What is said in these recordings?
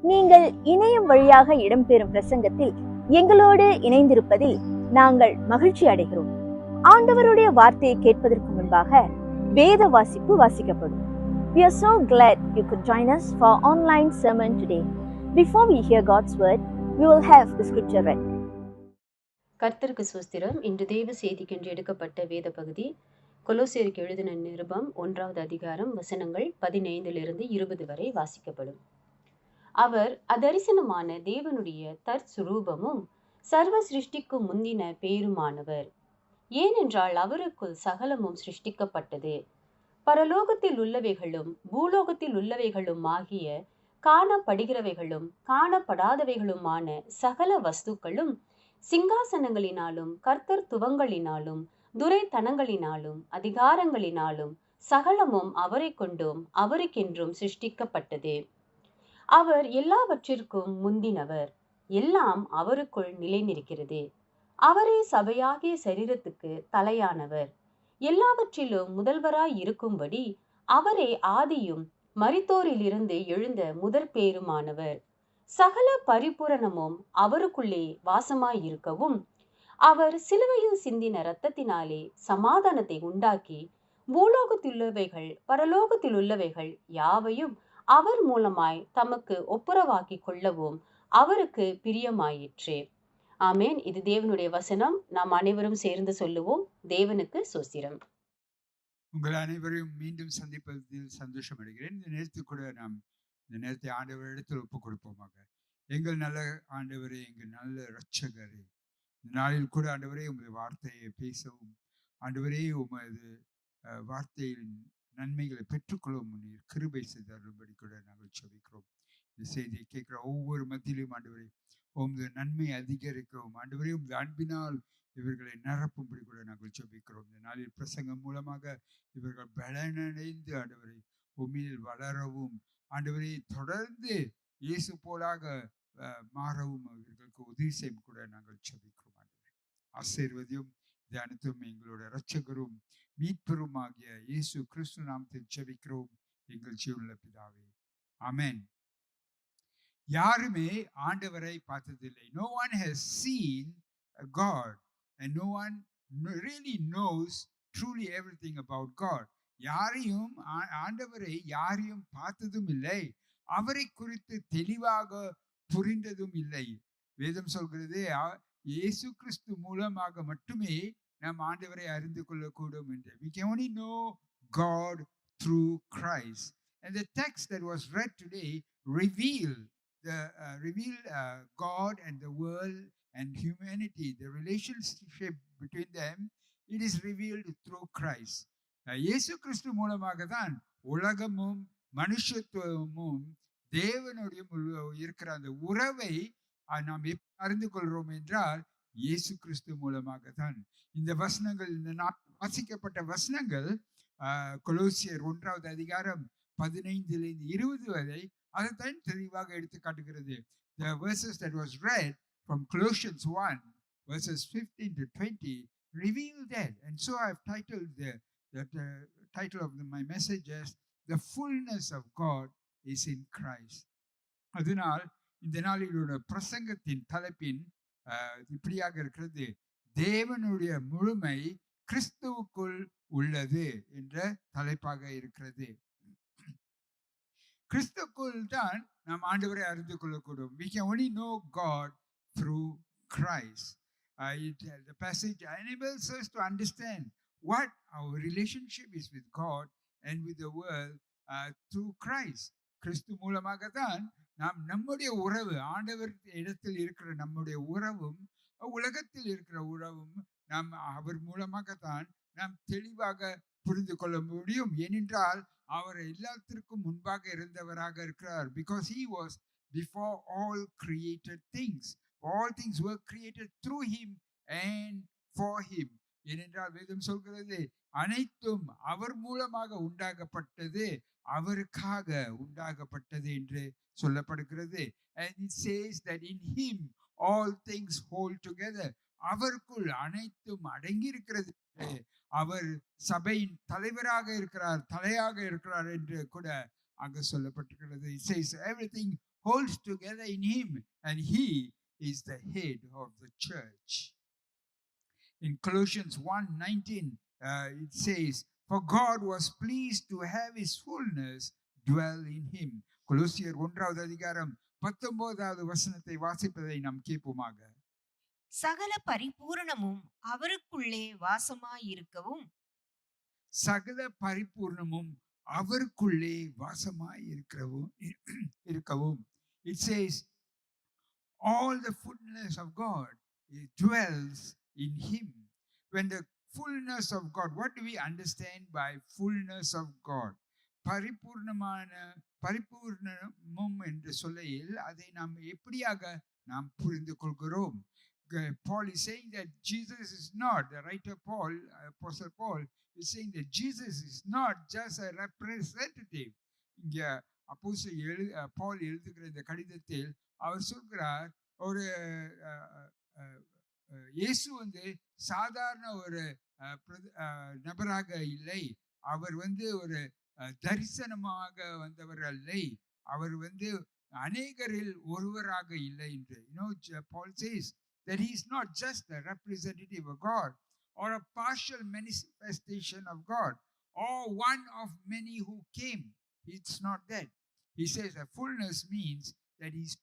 நீங்கள் இணையம் வழியாக இடம்பெறும் பிரசங்கத்தில் எங்களோடு இணைந்திருப்பதில் நாங்கள் மகிழ்ச்சி அடைகிறோம். ஆண்டவருடைய வார்த்தையை கேட்பதற்கு முன்பாக வேத வாசிப்பு வாசிக்கப்படும். We are so glad you could join us for our online sermon today. Before we hear God's word, we will have the scripture read. கர்த்தருக்கு ஸ்தோத்திரம். இன்று தேவ செய்திக்கென்று எடுக்கப்பட்ட வேத பகுதி கொலோசியருக்கு எழுதின நிருபம் 1வது அதிகாரம் வசனங்கள் 15 20 வரை வாசிக்கப்படும். அவர் அதரிசனமான தேவனுடைய தற்சுரூபமும் சர்வ சிருஷ்டிக்கும் முந்தின பேருமானவர். ஏனென்றால் அவருக்குள் சகலமும் சிருஷ்டிக்கப்பட்டது, பரலோகத்தில் உள்ளவைகளும் பூலோகத்தில் உள்ளவைகளும் ஆகிய காணப்படுகிறவைகளும் காணப்படாதவைகளுமான சகல வஸ்துக்களும் சிங்காசனங்களினாலும் கர்த்தர்த்துவங்களினாலும் துரைத்தனங்களினாலும் அதிகாரங்களினாலும் சகலமும் அவரை கொண்டும் அவருக்கென்றும் சிருஷ்டிக்கப்பட்டது. அவர் எல்லாவற்றிற்கும் முந்தினவர், எல்லாம் அவருக்குள் நிலைநிற்கிறது. அவரே சபையாகிய சரீரத்துக்கு தலையானவர். எல்லாவற்றிலும் முதல்வராய் இருக்கும்படி அவரே ஆதியும் மரித்தோரிலிருந்து எழுந்த முதற் பேருமானவர். சகல பரிபூரணமும் அவருக்குள்ளே வாசமாயிருக்கவும் அவர் சிலுவையில் சிந்தின இரத்தத்தினாலே சமாதானத்தை உண்டாக்கி பூலோகத்திலுள்ளவைகள் பரலோகத்தில் உள்ளவைகள் யாவையும் அவர் மூலமாய் தமக்கு ஒப்புரவாக்கி கொள்ளவும் அவருக்கு பிரியமாயிற்று. ஆமேன். இது தேவனுடைய வசனம். நாம் அனைவரும் சேர்ந்து சொல்லுவோம். தேவனுக்கு ஸ்தோத்திரம். உங்கள் அனைவரையும் மீண்டும் சந்திப்பதில் சந்தோஷம் அடைகிறேன். இந்த நேரத்துக்கு கூட நாம் இந்த நேரத்தை ஆண்டவர் இடத்தில் ஒப்புக் கொடுப்போமாக. எங்கள் நல்ல ஆண்டவரே, எங்கள் நல்ல இரட்சகரே, இந்த நாளில் கூட ஆண்டவரே உமது வார்த்தையை பேசவும், ஆண்டவரே உமது வார்த்தையின் நன்மைகளை பெற்றுக்கொள்ளவும் நீர் கிருபை செய்தருளும்படி கூட நாங்கள் ஜெபிக்கிறோம். இந்த செய்தியை கேட்கிற ஒவ்வொரு மத்தியிலும் ஆண்டவரே உமது நன்மை அதிகரிக்கவும், ஆண்டவரே உமது அன்பினால் இவர்களை நிரப்பும்படி கூட நாங்கள் ஜெபிக்கிறோம். இந்த நாளில் பிரசங்கம் மூலமாக இவர்கள் பலனடைந்து ஆண்டவரை உண்மையில் வளரவும், ஆண்டவரை தொடர்ந்து இயேசு போலாக மாறவும் இவர்களுக்கு உதவி செய்யும் கூட நாங்கள் ஜெபிக்கிறோம். ஆண்டவரே ஆசீர்வதியும். இது அனைத்தும் எங்களோட இரட்சகரும் மீட்பரும் ஆகிய இயேசு கிறிஸ்து நாமத்தில் ஜெபிக்கிறோம் எங்கள் ஜீவனுள்ள பிதாவே, ஆமென். யாருமே ஆண்டவரை பார்த்ததில்லை. No one has seen God and no one really knows truly everything about God. யாரையும் ஆண்டவரை யாரையும் பார்த்ததும் இல்லை, அவரை குறித்து தெளிவாக புரிந்ததும் இல்லை. வேதம் சொல்கிறது இயேசு கிறிஸ்து மூலமாக மட்டுமே நாம் ஆண்டவரை அறிந்து கொள்ளக்கூடும் என்று. We can only know God through Christ. And the text that was read today revealed God and the world and humanity, the relationship between them. It is revealed through Christ. இயேசு கிறிஸ்து மூலமாக தான் உலகமும் மனுஷத்துவமும் தேவனுடைய இருக்கிற அந்த உறவை நாம் அறிந்து கொள்கிறோம் என்றால் இயேசு கிறிஸ்து மூலமாக தான். இந்த வசனங்கள், இந்த வாசிக்கப்பட்ட வசனங்கள் கொலோசியர் 1வது அதிகாரம் 15 20 வரை அதைத்தான் தெளிவாக எடுத்து காட்டுகிறது. The verses that was read from Colossians 1 verses 15 to 20 reveal that. And so I've titled the title of my message as The Fullness of God is in Christ. அதனால் இந்த நாளிலோட பிரசங்கத்தின் தலைப்பின் இப்படியாக இருக்கிறது, தேவனுடைய முழுமை கிறிஸ்துவுக்குள் உள்ளது என்ற தலைப்பாக இருக்கிறது. கிறிஸ்துவுக்குள் தான் நாம் ஆண்டவரை அறிந்து கொள்ளக்கூடும். We can only know God through Christ. The passage enables us to understand what our relationship is with God and with the world through Christ. கிறிஸ்து மூலமாக தான் நாம் நம்முடைய உறவு, ஆண்டவர் இடத்தில் இருக்கிற நம்முடைய உறவும் உலகத்தில் இருக்கிற உறவும் நாம் அவர் மூலமாகத்தான் நாம் தெளிவாக புரிந்து கொள்ள முடியும். ஏனென்றால் அவர் எல்லாத்திற்கும் முன்பாக இருந்தவராக இருக்கிறார். Because he was before all created things. All things were created through him and for him. ஏனென்றால் வேதம் சொல்கிறது அனைத்தும் அவர் மூலமாக உண்டாகப்பட்டது, அவருக்காக உண்டாகப்பட்டது என்று சொல்லப்படுகிறது. And it says that in him all things hold together. அவருக்குள் அனைத்தும் அடங்கி இருக்கிறது. அவர் சபையின் தலைவராக இருக்கிறார், தலையாக இருக்கிறார் என்று கூட அங்கு சொல்லப்பட்டிருக்கிறது. It says everything holds together in him, and he is the head of the church. In Colossians 1:19, it says, for God was pleased to have his fullness dwell in him. கொலோசியர் 1வது அதிகாரம் 19வது வசனத்தை வாசிப்பதை நாம் கேட்போமாக. சகல பரிபூரணமும் அவருக்குள்ளே வாசமாயிருக்கவும், சகல பரிபூர்ணமும் அவருக்குள்ளே வாசமாய் இருக்கவும். It says all the fullness of God dwells in him. When the fullness of God, what do we understand by fullness of God? பரிபூர்ணமும் என்று சொல்லையில் அதை நாம் எப்படியாக நாம் புரிந்து கொள்கிறோம்? Paul is saying that Jesus is not, the writer Paul, Apostle Paul is saying that Jesus is not just a representative. இங்க அப்போஸ்தலர் பால் எழுதுகிற இந்த கடிதத்தில் அவர் சொல்கிறார், ஒரு இயேசு சாதாரண ஒரு நபராக இல்லை, அவர் ஒரு தரிசனமாக வந்தவர் இல்லை, அவர் அநேகரில் ஒருவராக இல்லை என்று. Paul says that he is not just a representative of God or a partial manifestation of God or one of many who came. It's not that. He says that fullness means that he's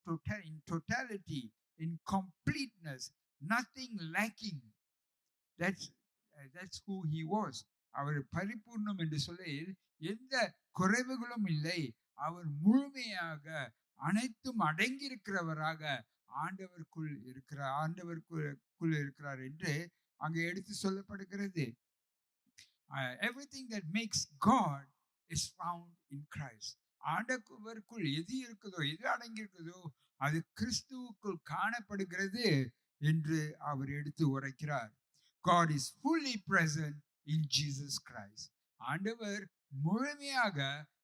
in totality, in completeness, nothing lacking. That's who he was. அவர் பரிபூர்ணம் என்று சொல்லையில் எந்த குறைவுகளும் இல்லை, அவர் முழுமையாக அனைத்தும் அடங்கியிருக்கிறவராக ஆண்டவருக்குள் இருக்கிறார் என்று அங்கே எடுத்து சொல்லப்படுகிறது. Everything that makes God is found in Christ. ஆண்டவருக்குள் எது இருக்குதோ, எது அடங்கி இருக்குதோ அது கிறிஸ்துவுக்குள் காணப்படுகிறது என்று அவர் எடுத்து உரைக்கிறார். God is fully present in Jesus Christ. ஆண்டவர் முழுமையாக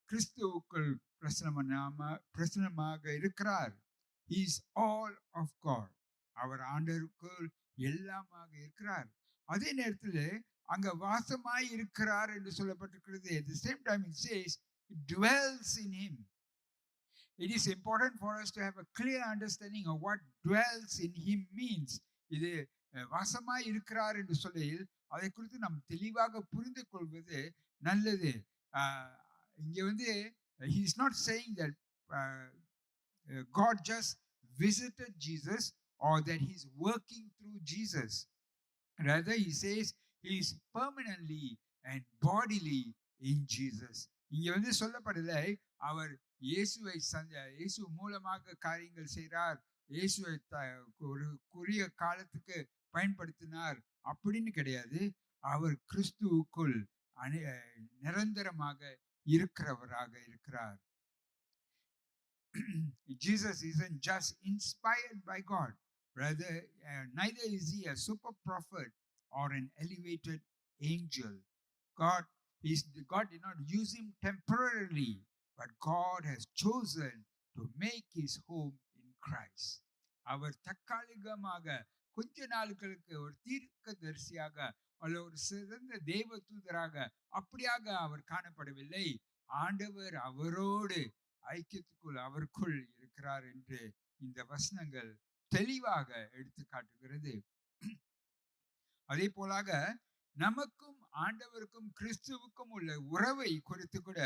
கிறிஸ்துவுக்குள் பிரசன்னமாக இருக்கிறார். He is all of God. அவர் ஆண்டவருக்குள் எல்லாமாக இருக்கிறார். அதே நேரத்தில் அங்க வாசமாய் இருக்கிறார் என்று சொல்லப்பட்டிருக்கிறது. At the same time it says it dwells in him. It is important for us to have a clear understanding of what dwells in him means. இது வாசமாய் இருக்கிறார் என்று சொல்லையில் அதை குறித்து நாம் தெளிவாக புரிந்து கொள்வது நல்லது. இங்க he is not saying that God just visited Jesus or that he's working through Jesus. Rather he says he is permanently and bodily in Jesus. இங்க சொல்லப்படலை அவர் இயேசு மூலமாக காரியங்கள் செய்கிறார், இயேசுவை ஒரு குறுகிய காலத்துக்கு பயன்படுத்தினார் அப்படின்னு கிடையாது. அவர் கிறிஸ்துவுக்குள் நிரந்தரமாக இருக்கிறவராக இருக்கிறார். Jesus isn't just inspired by God. Rather, neither is he a super prophet or an elevated angel. God did not use him temporarily, but God has chosen to make his home in Christ. அவர் தற்காலிகமாக கொஞ்ச நாட்களுக்கு ஒரு தீர்க்கதரிசியாக அல்ல ஒரு சிறந்த தேவ தூதராக அப்படியாக அவர் காணப்படவில்லை. ஆண்டவர் அவரோடு ஐக்கியத்துக்குள் அவருக்குள் இருக்கிறார் என்று இந்த வசனங்கள் தெளிவாக எடுத்து காட்டுகிறது. அதே போலாக நமக்கும் ஆண்டவருக்கும் கிறிஸ்துவுக்கும் உள்ள உறவை குறித்து கூட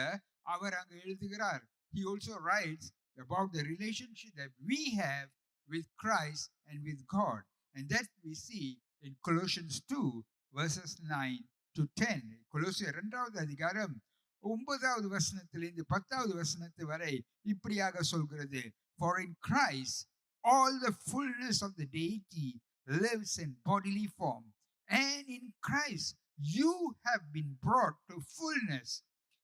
அவர் அங்கு எழுதுகிறார். He also writes about the relationship that we have with Christ and with God, and that we see in Colossians 2 verses 9 to 10. கொலோசியர் 2வது அதிகாரம் 9வது வசனத்திலிருந்து 10வது வசனத்து வரை இப்படியாக சொல்கிறது. For in Christ all the fullness of the deity lives in bodily form, and in Christ you have been brought to fullness.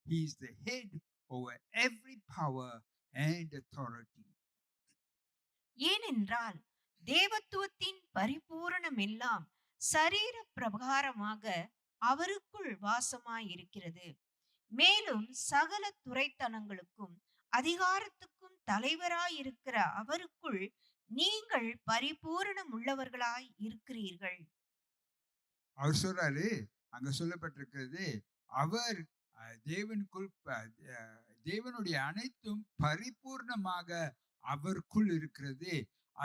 He is the head over every power and authority. ஏனென்றால் தேவத்துவத்தின் பரிபூரணம் எல்லாம் சரீர பிரகாரமாக அவருக்குள் வாசமாயிருக்கிறது. மேலும் சகல துரைத்தனங்களுக்கும் அதிகாரத்துக்கும் தலைவராயிருக்கிற அவருக்குள் நீங்கள் பரிபூரணம் உள்ளவர்களாய் இருக்கிறீர்கள். அவர் சொல்றாரு, அங்க சொல்லப்பட்டிருக்கிறது, அவர் தேவனுக்குள் தேவனுடைய அனைத்தும் பரிபூர்ணமாக அவருக்குள் இருக்கிறது.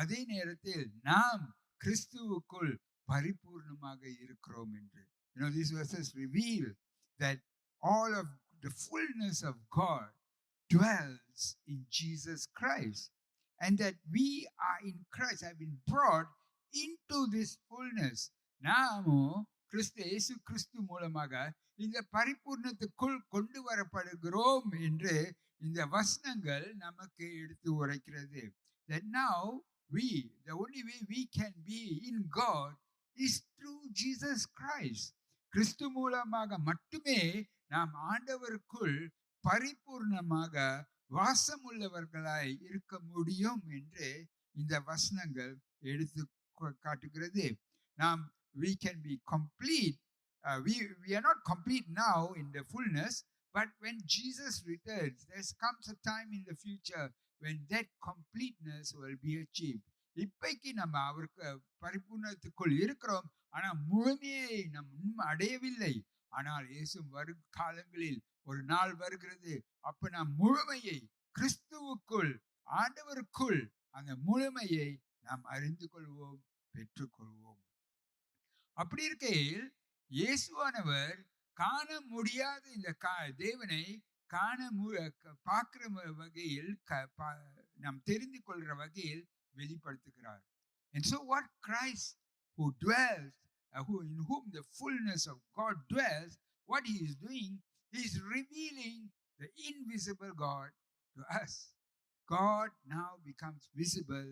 அதே நேரத்தில் நாம் கிறிஸ்துவுக்குள் பரிபூர்ணமாக இருக்கிறோம் என்று. These verses reveal that all of the fullness of God dwells in Jesus Christ, and that we are in Christ, have been brought into this fullness. நாமோ இயேசு கிறிஸ்து மூலமாக இந்த பரிபூர்ணத்துக்குள் கொண்டு வரப்படுகிறோம் என்று இந்த வசனங்கள் நமக்கு எடுத்து உரைக்கிறது. That now the only way we can be in God is through Jesus Christ. கிறிஸ்து மூலமாக மட்டுமே நாம் ஆண்டவருக்குள் பரிபூர்ணமாக வாசமுள்ளவர்களாய் இருக்க முடியும் என்று இந்த வசனங்கள் எடுத்து காட்டுகிறது. நாம் we can be complete. We are not complete now in the fullness, but when Jesus returns, there comes a time in the future when that completeness will be achieved. இப்பைக்கு நம்ம அவருக்கு பரிபூர்ணத்துக்குள் இருக்கிறோம், ஆனால் முழுமையை நாம் அடையவில்லை. ஆனால் இயேசு வரும் காலங்களில் ஒரு நாள் வருகிறது, அப்ப நாம் முழுமையை கிறிஸ்துவுக்குள் ஆண்டவருக்குள் அந்த முழுமையை நாம் அறிந்து கொள்வோம், பெற்றுக்கொள்வோம். அப்படி இருக்கையில் இயேசுவானவர் காண முடியாத இந்த தேவனை பார்க்கிற வகையில் நாம் தெரிந்து கொள்கிற வகையில் வெளிப்படுத்துகிறார். And so what Christ who dwells, in whom the fullness of God dwells, what he is doing, he is revealing the invisible God to us. God now becomes visible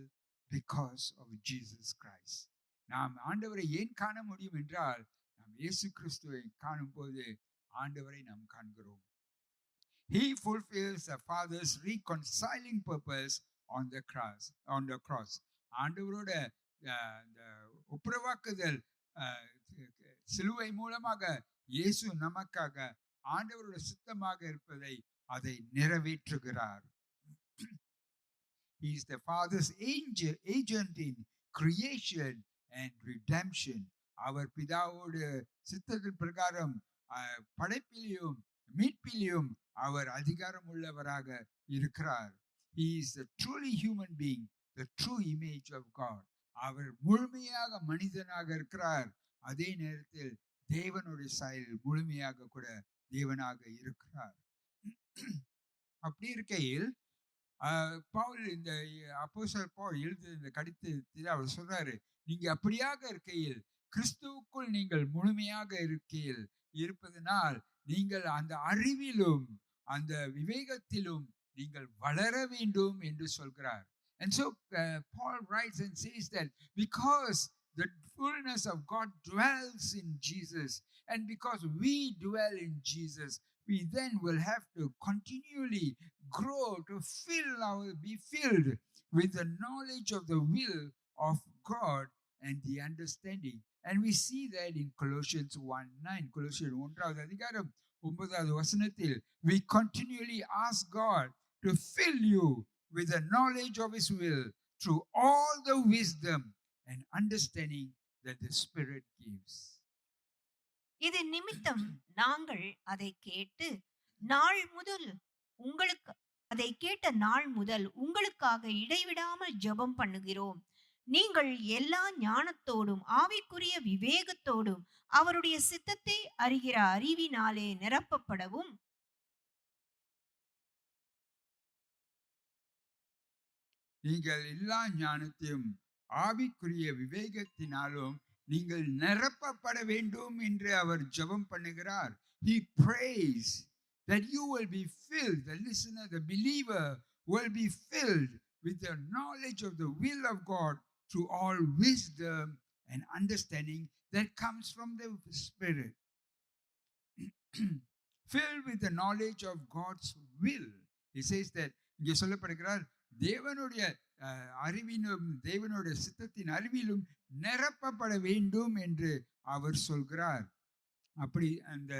because of Jesus Christ. நாம் ஆண்டவரை ஏன் காண முடியும் என்றால், நாம் இயேசு கிறிஸ்துவை காணும் போது ஆண்டவரை நாம் காண்கிறோம். He fulfills the Father's reconciling purpose on the cross. ஆண்டவரோட ஒப்புரவாக்குதல் சிலுவை மூலமாக இயேசு நமக்காக ஆண்டவரோட சித்தமாக இருப்பதை அதை நிறைவேற்றுகிறார். He is the Father's agent in creation and redemption. அவர் பிதாவோடு சித்தத்தின் பிரகாரம் படைப்பிலையும் மீட்பிலையும் அவர் அதிகாரம் உள்ளவராக இருக்கிறார். He is a truly human being, the true image of God. அவர் முழுமையாக மனிதனாக இருக்கிறார், அதே நேரத்தில் தேவனுடைய சாயல் முழுமையாக கூட தேவனாக இருக்கிறார். அப்படி இருக்கையில் பவுல் இந்த அப்போஸ்தலர் பவுல் எழுதிய இந்த கடிதத்தில் அவர் சொல்றாரு, நீங்க அப்படியாக இருக்கையில் கிறிஸ்துவுக்குள் நீங்கள் முழுமையாக இருக்கையில் இருப்பதனால் நீங்கள் அந்த அறிவிலும் அந்த விவேகத்திலும் நீங்கள் வளர வேண்டும் என்று சொல்கிறார். And so Paul writes and says that because the fullness of God dwells in Jesus, and because we dwell in Jesus, we then will have to continually grow to be filled with the knowledge of the will of God and the understanding. And we see that in Colossians 1:9. Colossians 1வது அதிகாரம் 9வது வசனத்தில், we continually ask God to fill you with the knowledge of his will through all the wisdom and understanding that the Spirit gives. இது நிமித்தம் நாங்கள் அதை கேட்ட நாள் முதல் உங்களுக்காக இடைவிடாமல் ஜெபம் பண்ணுகிறோம். நீங்கள் எல்லா ஞானத்தோடும் ஆவிக்குரிய விவேகத்தோடும் அவருடைய சித்தத்தை அறிகிற அறிவினாலே நிரப்பப்படவும், நீங்கள் எல்லா ஞானத்தையும் ஆவிக்குரிய விவேகத்தினாலும் நீங்கள் நிரப்பப்பட வேண்டும் என்று அவர் ஜெபம் பண்ணுகிறார். He prays that you will be filled, the listener, the believer will be filled with the knowledge of the will of God through all wisdom and understanding that comes from the Spirit. Filled with the knowledge of God's will. He says that, இங்கே சொல்லப்படுகிறார், தேவனுடைய அறிவிலும் தேவனுடைய சித்தத்தின் அறிவிலும் நிரப்பப்பட வேண்டும் என்று அவர் சொல்கிறார். அப்படி அந்த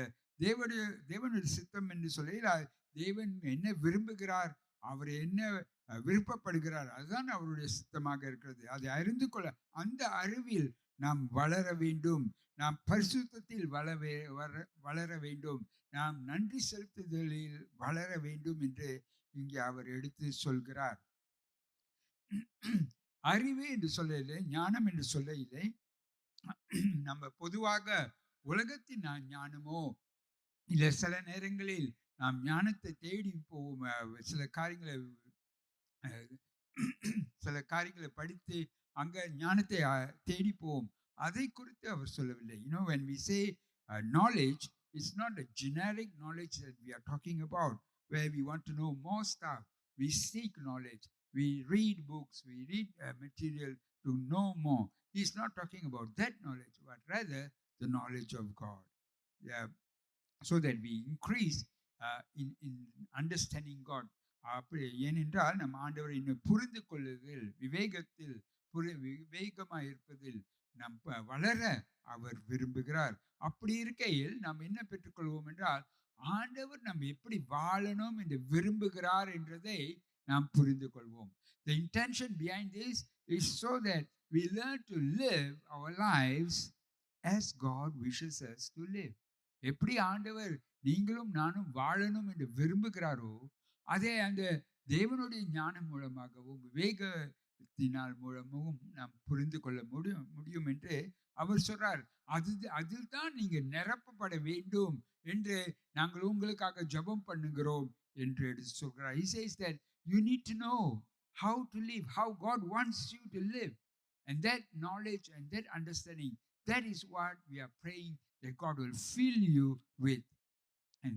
தேவனுடைய சித்தம் என்று சொல்ல, தேவன் என்ன விரும்புகிறார், அவர் என்ன விருப்பப்படுகிறார், அதுதான் அவருடைய சித்தமாக இருக்கிறது. அதை அறிந்து கொள்ள அந்த அறிவில் நாம் வளர வேண்டும், நாம் பரிசுத்தத்தில் வளர வேண்டும், நாம் நன்றி செலுத்துதலில் வளர வேண்டும் என்று இங்கே அவர் எடுத்து சொல்கிறார். அறிவு என்று சொல்லையிலே, ஞானம் என்று சொல்லையிலே, நம்ம பொதுவாக உலகத்தின் ஞானமோ இல்ல சில நேரங்களில் நாம் ஞானத்தை தேடி போவோம். சில காரியங்களை சில காரியங்களை படித்து அங்க ஞானத்தை தேடி போவோம். அதை குறித்து அவர் சொல்லவில்லை. When we say knowledge, it's not a generic knowledge that we are talking about, where we want to know more stuff. We seek knowledge. We read books. We read material to know more. He's not talking about that knowledge, but rather the knowledge of God. Yeah. So that we increase in understanding God. அப்படி ஏனென்றால் நம் ஆண்டவரை இன்னும் புரிந்து கொள்ளுதல், விவேகத்தில் விவேகமாக இருப்பதில் நம் வளர அவர் விரும்புகிறார். அப்படி இருக்கையில் நாம் என்ன பெற்றுக்கொள்வோம் என்றால், ஆண்டவர் நம்ம எப்படி வாழணும் என்று விரும்புகிறார் என்றதை நாம் புரிந்து கொள்வோம். The intention behind this is so that we learn to live our lives as God wishes us to live. எப்படி ஆண்டவர் நீங்களும் நானும் வாழணும் என்று விரும்புகிறாரோ, அதே அந்த தேவனுடைய ஞானம் மூலமாகவும் விவேகத்தினால் மூலமாகவும் நாம் புரிந்து கொள்ள முடியும் என்று அவர் சொல்றார். அதில் தான் நீங்க நிரப்பப்பட வேண்டும் என்று நாங்கள் உங்களுக்காக ஜெபம் பண்ணுகிறோம் என்று எடுத்து சொல்கிறார். He says that you need to know how to live, how God wants you to live, and that knowledge and that understanding, that is what we are praying that God will fill you with, and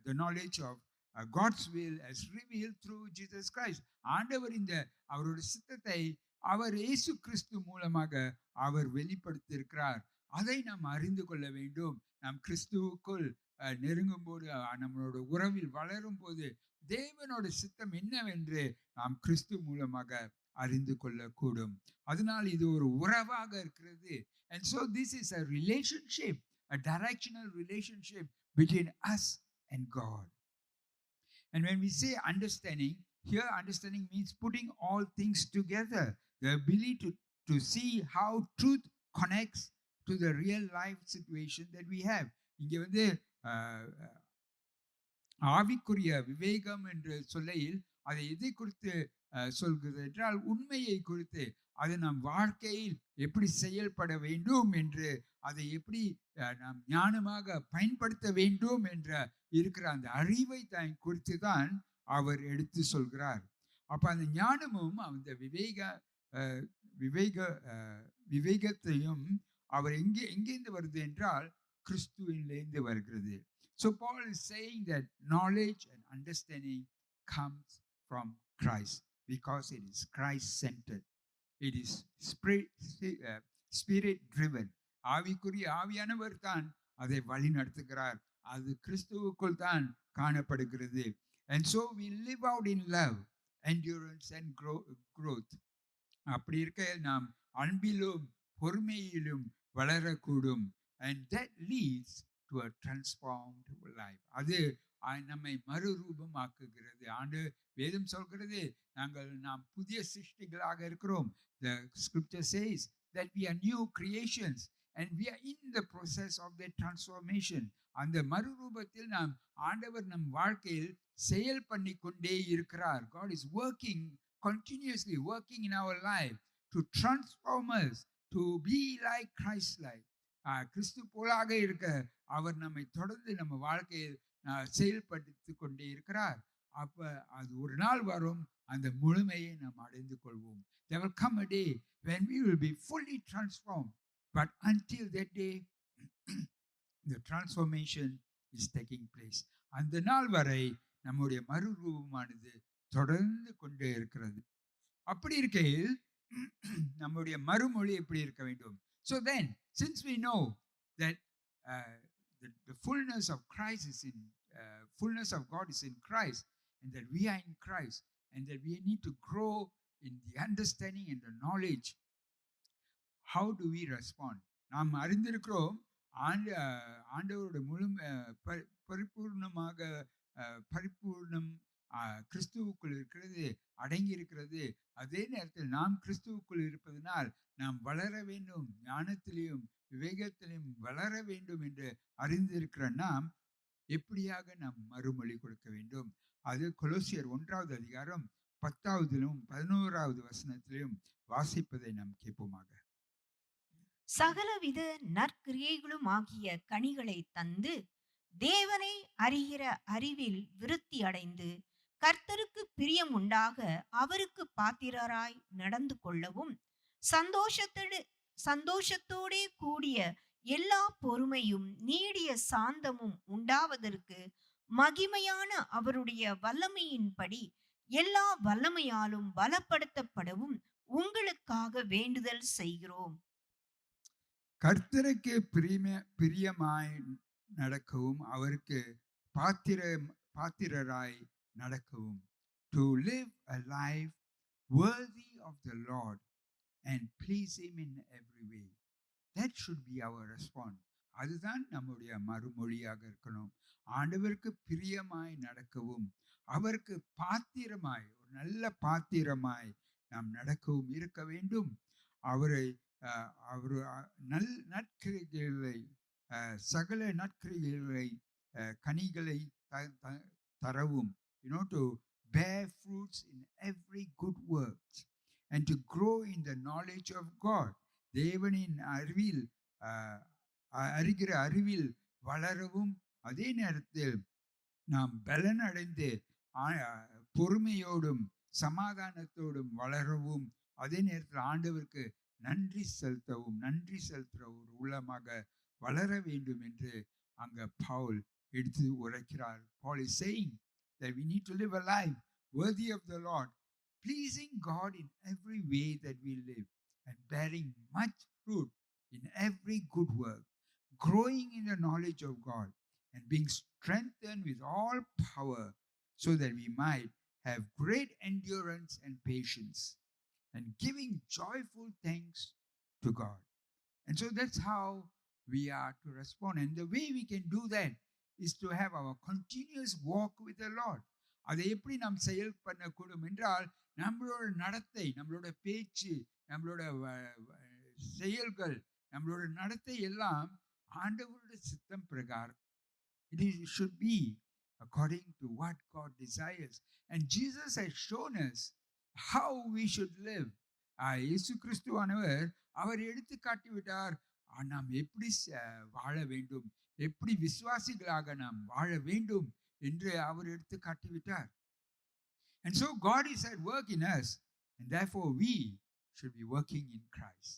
the knowledge of God's will as revealed through Jesus Christ. ஆண்டவர் இந்த அவருடைய சித்தத்தை அவர் இயேசு கிறிஸ்து மூலமாக அவர் வெளிப்படுத்தி இருக்கிறார். அதை நாம் அறிந்து கொள்ள வேண்டும். நாம் கிறிஸ்துவுக்குள் நெருங்கும் போது, நம்மளோட உறவில் வளரும் போது தேவனோட சித்தம் என்னவென்று நாம் கிறிஸ்து மூலமாக அறிந்து கொள்ளக்கூடும். அதனால் இது ஒரு உறவாக இருக்கிறது. And so this is a relationship, a directional relationship between us and God. And when we say understanding, here understanding means putting all things together, the ability to see how truth connects to the real life situation that we have. இங்கே வந்து ஆவிக்குரிய விவேகம் என்று சொல்லையில் அதை எதை குறித்து சொல்கிறது என்றால், உண்மையை குறித்து, அது நம் வாழ்க்கையில் எப்படி செயல்பட வேண்டும் என்று, அதை எப்படி நாம் ஞானமாக பயன்படுத்த வேண்டும் என்ற இருக்கிற அந்த அறிவை தான் குறித்து தான் அவர் எடுத்து சொல்கிறார். அப்ப அந்த ஞானமும் அந்த விவேகத்தையும் அவர் எங்கேருந்து வருது என்றால் கிறிஸ்துவிலிருந்து வருகிறது. So Paul is saying that knowledge and understanding comes from Christ because it is Christ-centered. It is spirit-driven. ஆவியானவர் தான் அதை வழி நடத்துகிறார். அது கிறிஸ்துவுக்குள் தான் காணப்படுகிறது. And so we live out in love, endurance and growth. அப்படி இருக்க நாம் அன்பிலும் பொறுமையிலும் வளரக்கூடும். And that leads to a transformed life. அது நம்மை மறுரூபமாக்குகிறது. வேதம் சொல்கிறது நாம் புதிய சிருஷ்டிகளாக இருக்கிறோம். The scripture says that we are new creations and we are in the process of that transformation. அந்த மறுரூபத்தில் ஆண்டவர் நம் வாழ்க்கையில் செயல் பண்ணி கொண்டே இருக்கிறார். God is working, continuously working in our life to transform us to be like Christ like. கிறிஸ்து போலாக இருக்க அவர் நம்மை தொடர்ந்து நம்ம வாழ்க்கையில் செயல்படுத்தி கொண்டே இருக்கிறார். அப்ப அது ஒரு நாள் வரும், அந்த முழுமையை நாம் அடைந்து கொள்வோம். There will come a day when we will be fully transformed, but until that day the transformation is taking place. அந்த நாள் வரை நம்முடைய மறுரூபமானது தொடர்ந்து கொண்டே இருக்கிறது. அப்படி இருக்கையில் நம்முடைய மறுமொழி எப்படி இருக்க வேண்டும்? So then, since we know that the fullness of Christ is in fullness of God is in Christ, and that we are in Christ, and that we need to grow in the understanding and the knowledge, how do we respond? நாம் அறிந்திருக்கிறோம், ஆண்டவரோட பரிபூர்ணம் கிறிஸ்துவுக்குள் இருக்கிறது, அடங்கி இருக்கிறது. அதே நேரத்தில் நாம் கிறிஸ்துவுக்குள் இருப்பதனால் நாம் வளர வேண்டும், ஞானத்திலையும் விவேகத்திலையும் வளர வேண்டும் என்று அறிந்திருக்கிற நாம் எப்படியாக நாம் மறுமொழி கொடுக்க வேண்டும்? அது கொலோசியர் 1வது அதிகாரம் 10வதிலும் 11வது வசனத்திலும் வாசிப்பதை நாம் கேட்போமாக. சகலவித நற்கிரியைகளும் ஆகிய கனிகளை தந்து தேவனை அறிகிற அறிவில் விருத்தி அடைந்து கர்த்தருக்கு பிரியம் உண்டாக அவருக்கு பாத்திரராய் நடந்து கொள்ளவும் சந்தோஷத்தோடே கூடிய எல்லா பொறுமையும் நீடிய சாந்தமும் உண்டாவதற்கு மகிமையான அவருடைய வல்லமையின்படி எல்லா வல்லமையாலும் பலப்படுத்தப்படவும் உங்களுக்காக வேண்டுதல் செய்கிறோம். கர்த்தருக்கு பிரியமாய் நடக்கவும் அவருக்கு பாத்திரராய் நடக்கவும். To live a life worthy of the Lord and please him in every way. That should be our response. அதுதான் நம்முடைய மறுமொழியாக இருக்கணும். ஆண்டவருக்கு பிரியமாய் நடக்கவும் அவருக்கு பாத்திரமாய், ஒரு நல்ல பாத்திரமாய் நாம் நடக்கவும் இருக்க வேண்டும். அவரை நற்கிரிகளை சகல நற்கிரிகளை கனிகளை தரவும், to bear fruits in every good work and to grow in the knowledge of God. தேவனின் அறிகிற அறிவில் வளரவும், அதே நேரத்தில் நாம் பலன் அடைந்து பொறுமையோடும் சமாதானத்தோடும் வளரவும், அதே நேரத்தில் ஆண்டவருக்கு நன்றி செலுத்துற ஒரு உள்ளமாக வளர வேண்டும் என்று அங்க பவுல் எடுத்து உரைக்கிறார். Paul is saying that we need to live a life worthy of the Lord, pleasing God in every way that we live and bearing much fruit in every good work, growing in the knowledge of God and being strengthened with all power so that we might have great endurance and patience and giving joyful thanks to God. And so that's how we are to respond. And the way we can do that is to have our continuous walk with the Lord. அதை எப்படி நாம் செயல் பண்ணக்கூடும் என்றால், நம்மளோட நடத்தை, நம்மளோட பேச்சு, நம்மளோட செயல்கள், நம்மளோட நடத்தை எல்லாம் ஆண்டவருடைய சித்தம் பிரகாரம். It should be according to what God desires. And Jesus has shown us how we should live. இயேசு கிறிஸ்துவானவர் அவர் எடுத்து காட்டிவிட்டார் நாம் எப்படி வாழ வேண்டும், எப்படி விசுவாசிகளாக நாம் வாழ வேண்டும் என்று அவர் எடுத்து காட்டிவிட்டார். And so God is at work in us and therefore we should be working in Christ.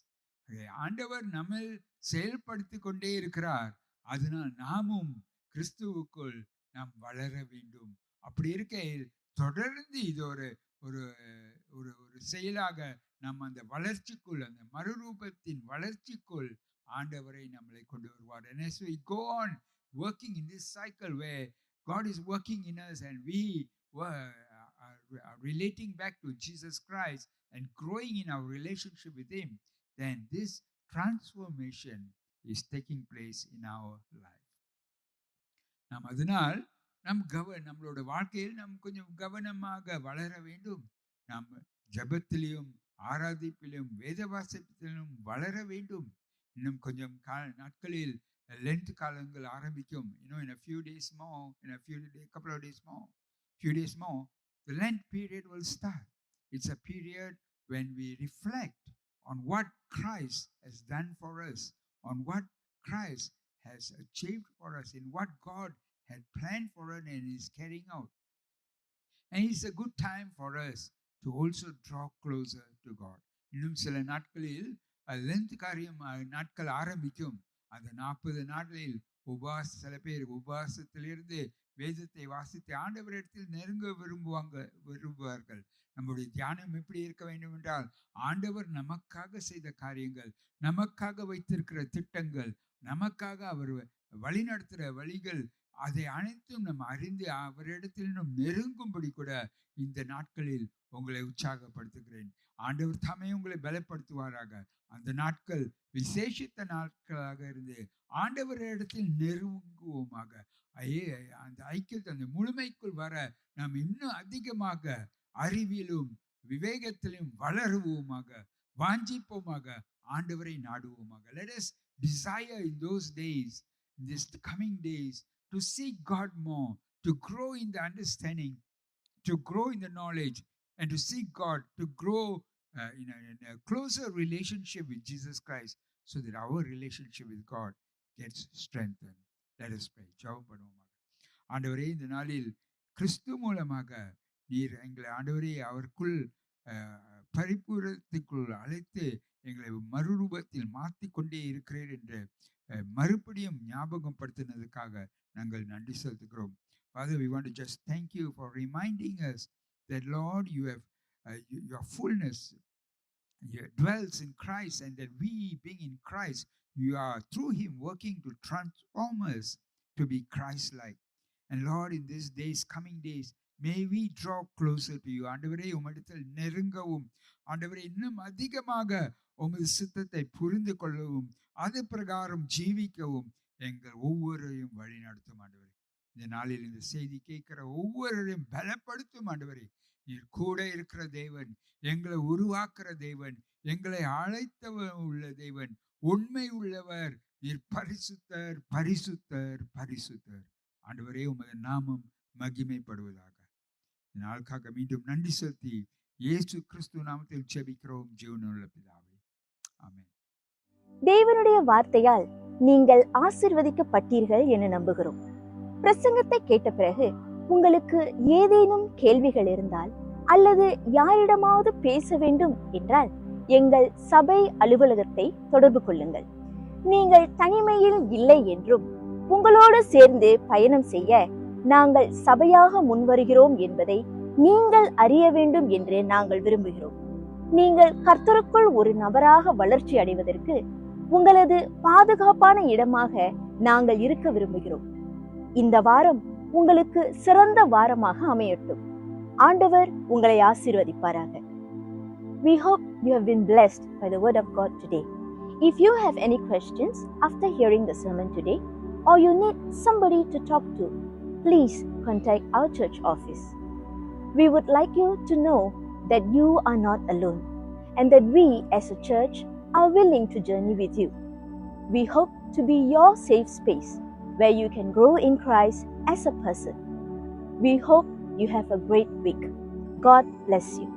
ஆண்டவர் நம்மை செயல்படுத்தி கொண்டே இருக்கிறார், அதனால் நாமும் கிறிஸ்துவுக்குள் நாம் வளர வேண்டும். அப்படி இருக்கையில் தொடர்ந்து இது ஒரு ஒரு ஒரு செயலாக நாம் அந்த வளர்ச்சிக்குள், அந்த மறுரூபத்தின் வளர்ச்சிக்குள் ஆண்டவரை நம்மளை கொண்டு வருவார். And as we go on working in this cycle where God is working in us and we are relating back to Jesus Christ and growing in our relationship with him, then this transformation is taking place in our life. நாம் அதனால் நம்மளோட வாழ்க்கையில் நாம் கொஞ்சம் கவனமாக வளர வேண்டும். நாம் ஜபத்திலும் ஆராதிப்பிலும் வேத வாசிப்பிலும் வளர வேண்டும். இன்னும் கொஞ்சம் நாட்களில் லென்த் காலங்கள் ஆரம்பிக்கும். In a few days more, couple of days more, the Lent period will start. It's a period when we reflect on what Christ has done for us, on what Christ has achieved for us, in what God had planned for us and is carrying out. And it's a good time for us to also draw closer to God. இன்னும் சில நாட்களில் length நாட்கள் ஆரம்பிக்கும். அந்த 40 நாட்களில் சில பேர் உபவாசத்திலிருந்து வேதத்தை வாசித்து ஆண்டவரிடத்தில் நெருங்க விரும்புவார்கள். நம்முடைய தியானம் எப்படி இருக்க வேண்டும் என்றால், ஆண்டவர் நமக்காக செய்த காரியங்கள், நமக்காக வைத்திருக்கிற திட்டங்கள், நமக்காக அவர் வழிநடத்துகிற வழிகள், அதை அனைத்தும் நம்ம அறிந்து அவரிடத்தில் நெருங்கும்படி கூட இந்த நாட்களில் உங்களை உற்சாகப்படுத்துகிறேன். ஆண்டவர் தாமே உங்களை பலப்படுத்துவாராக. அந்த நாட்கள் விசேஷித்த நாட்களாக இருந்து ஆண்டவரிடத்தில் நெருங்குவோமாக. அந்த ஐக்கியத்தை, அந்த முழுமைக்குள் வர நாம் இன்னும் அதிகமாக அறிவிலும் விவேகத்திலும் வளருவோமாக, வாஞ்சிப்போமாக, ஆண்டவரை நாடுவோமாக. Let us desire in those days, in these coming days, to seek God more, to grow in the understanding, to grow in the knowledge, and to seek God, to grow in a closer relationship with Jesus Christ, so that our relationship with God gets strengthened. Let us pray. ஜெபம் பண்ணுவோமாக. ஆண்டவரே, இந்த நாளில் கிறிஸ்து மூலமாக நீர் எங்களை ஆண்டவரே அவருக்குள் பரிபூரணத்துக்குள் அழைத்து எங்களை மறுரூபத்தில் மாற்றிக்கொண்டே இருக்கிறீர் என்று மறுபடியும் ஞாபகம் படுத்தினதுக்காக நாங்கள் நன்றி செலுத்துகிறோம். Father, we want to just thank you for reminding us that, Lord, you have your fullness dwells in Christ, and that we, being in Christ, you are through him working to transform us to be Christ-like. And Lord, in these days, coming days, may we draw closer to you. ஆண்டவரே, உம்மிடத்தில் நெருங்கவும், ஆண்டவரே, இன்னும் அதிகமாக உமது சித்தத்தை புரிந்து கொள்ளவும், அது பிரகாரம் ஜீவிக்கவும் எங்கள் ஒவ்வொருவரையும் வழி நடத்தும் ஆண்டவரே. இந்த நாளில் இந்த செய்தி கேட்கிற ஒவ்வொருவரையும் பலப்படுத்தும் ஆண்டவரே. நீர் கூட இருக்கிற தேவன், எங்களை உருவாக்குற தேவன், எங்களை அழைத்தவர் உள்ள தேவன், உண்மை உள்ளவர். நீர் பரிசுத்தர், பரிசுத்தர், பரிசுத்தர். ஆண்டவரே, உமது நாமம் மகிமைப்படுவதாக. இந்த நாளுக்காக மீண்டும் நன்றி செலுத்தி இயேசு கிறிஸ்து நாமத்தில் ஜெபிக்கிறோம் ஜீவனுள்ள பிதாவே, ஆமென். தேவனுடைய வார்த்தையால் நீங்கள் ஆசீர்வதிக்கப்பட்டீர்கள் என நம்புகிறோம். பிரசங்கத்தை கேட்ட பிறகு உங்களுக்கு ஏதேனும் கேள்விகள் இருந்தால் அல்லது யாரிடமாவது பேச வேண்டும் என்றால் எங்கள் சபை அலுவலகத்தை தொடர்பு கொள்ளுங்கள். நீங்கள் தனிமையில் இல்லை என்றும் உங்களோடு சேர்ந்து பயணம் செய்ய நாங்கள் சபையாக முன்வருகிறோம் என்பதை நீங்கள் அறிய வேண்டும் என்று நாங்கள் விரும்புகிறோம். நீங்கள் கர்த்தருக்குள் ஒரு நபராக வளர்ச்சி அடைவதற்கு உங்களது பாதுகாப்பான இடமாக நாங்கள் இருக்க விரும்புகிறோம். இந்த வாரம் உங்களுக்கு சிறந்த வாரமாக அமையட்டும். ஆண்டவர் உங்களை ஆசீர்வதிப்பாராக. We hope you have been blessed by the word of God today. If you have any questions after hearing the sermon today, or you need somebody to talk to, please contact our church office. We would like you to know that you are not alone, and that we as a church are willing to journey with you. We hope to be your safe space where you can grow in Christ as a person. We hope you have a great week. God bless you.